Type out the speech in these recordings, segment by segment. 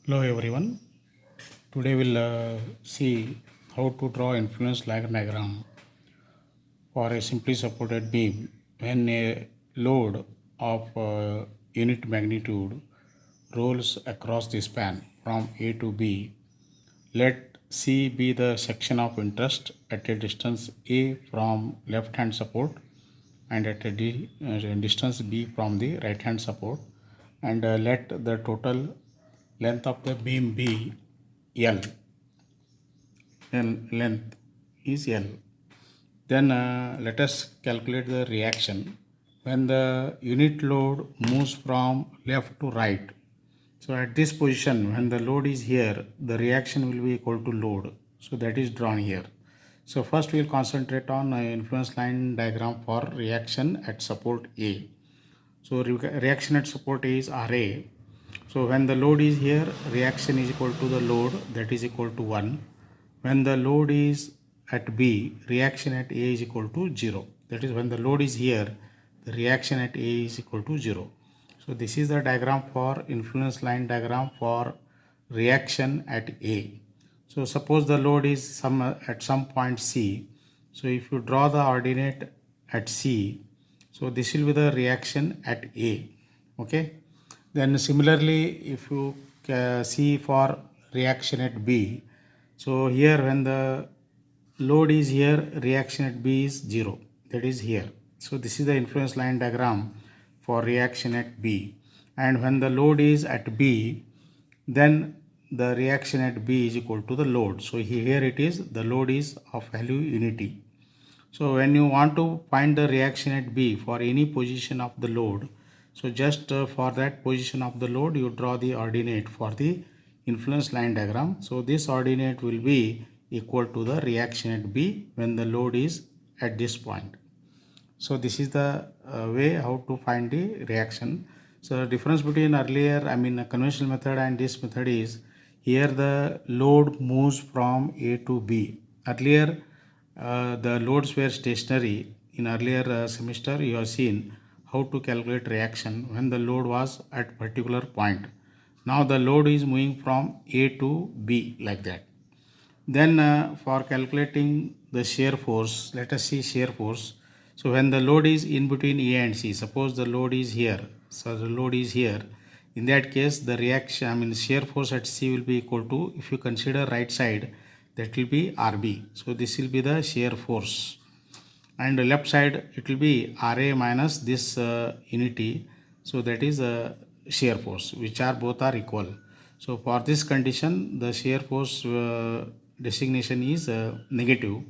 Hello everyone. Today we'll see how to draw influence line diagram for a simply supported beam when a load of unit magnitude rolls across the span from A to B. Let C be the section of interest at a distance A from left hand support and at a distance B from the right hand support, and let the total length of the beam be L. Length is L. Then let us calculate the reaction when the unit load moves from left to right. So at this position, when the load is here, the reaction will be equal to load. So that is drawn here. So first we will concentrate on influence line diagram for reaction at support A. So reaction at support A is RA. So when the load is here, reaction is equal to the load, that is equal to 1. When the load is at B, reaction at A is equal to 0. That is when the load is here, the reaction at A is equal to 0. So this is the diagram for influence line diagram for reaction at A. So suppose the load is at some point C. So if you draw the ordinate at C, so this will be the reaction at A. Okay. Then similarly, if you see for reaction at B, so here when the load is here, reaction at B is 0. That is here. So this is the influence line diagram for reaction at B. And when the load is at B, then the reaction at B is equal to the load. So here it is, the load is of value unity. So when you want to find the reaction at B for any position of the load, so just for that position of the load, you draw the ordinate for the influence line diagram. So this ordinate will be equal to the reaction at B when the load is at this point. So this is the way how to find the reaction. So the difference between conventional method and this method is, here the load moves from A to B. Earlier the loads were stationary. In earlier semester you have seen how to calculate reaction when the load was at particular point. Now the load is moving from A to B like that. Then for calculating the shear force, let us see shear force. So when the load is in between A and C, suppose the load is here, so the load is here, in that case the reaction, shear force at C will be equal to, if you consider right side, that will be RB. So this will be the shear force, and the left side it will be RA minus this unity. So that is shear force, which are both are equal. So for this condition, the shear force designation is negative.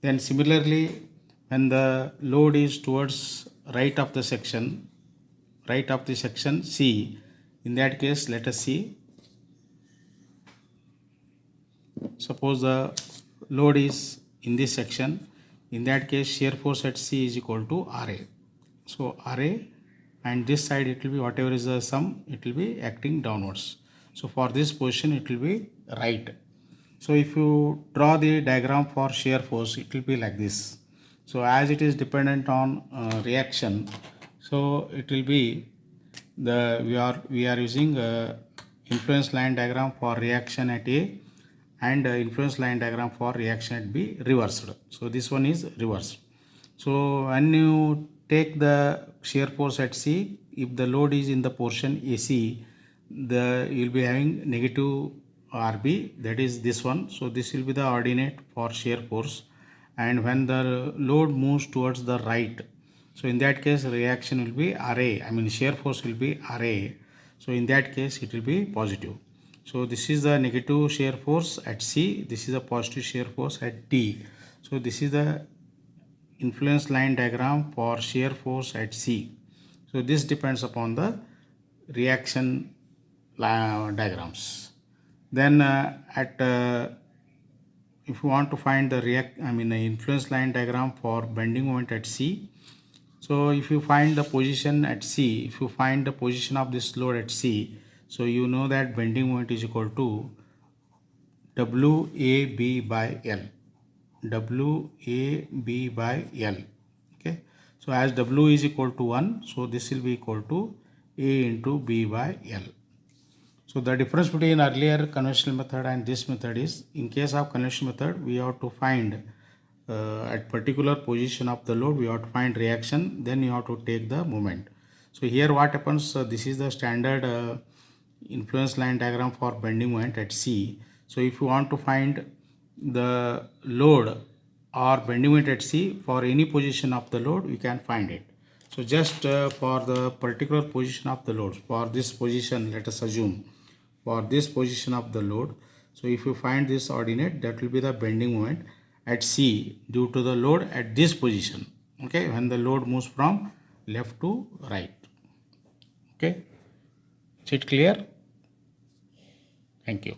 Then similarly, when the load is towards right of the section C, in that case let us see, suppose the load is in this section, in that case shear force at C is equal to RA. So RA, and this side it will be whatever is the sum, it will be acting downwards. So for this position it will be right. So if you draw the diagram for shear force, it will be like this. So as it is dependent on reaction, so it will be we are using influence line diagram for reaction at A and influence line diagram for reaction at B reversed. So this one is reversed. So when you take the shear force at C, if the load is in the portion AC, you will be having negative RB, that is this one. So this will be the ordinate for shear force. And when the load moves towards the right, so in that case reaction will be RA, shear force will be RA. So in that case it will be positive. So this is the negative shear force at C, this is the positive shear force at D. So this is the influence line diagram for shear force at C. So this depends upon the reaction diagrams. Then if you want to find the influence line diagram for bending moment at C, so if you find the position at C, if you find the position of this load at C, so you know that bending moment is equal to WAB by L. WAB by L. Okay. So as W is equal to 1, so this will be equal to A into B by L. So the difference between earlier conventional method and this method is, in case of conventional method, we have to find at particular position of the load, we have to find reaction, then you have to take the moment. So here what happens, this is the standard influence line diagram for bending moment at C. So if you want to find the load or bending moment at C for any position of the load, we can find it. So just for the particular position of the load, for this position, let us assume for this position of the load. So if you find this ordinate, that will be the bending moment at C due to the load at this position. Okay, when the load moves from left to right. Okay, is it clear? Thank you.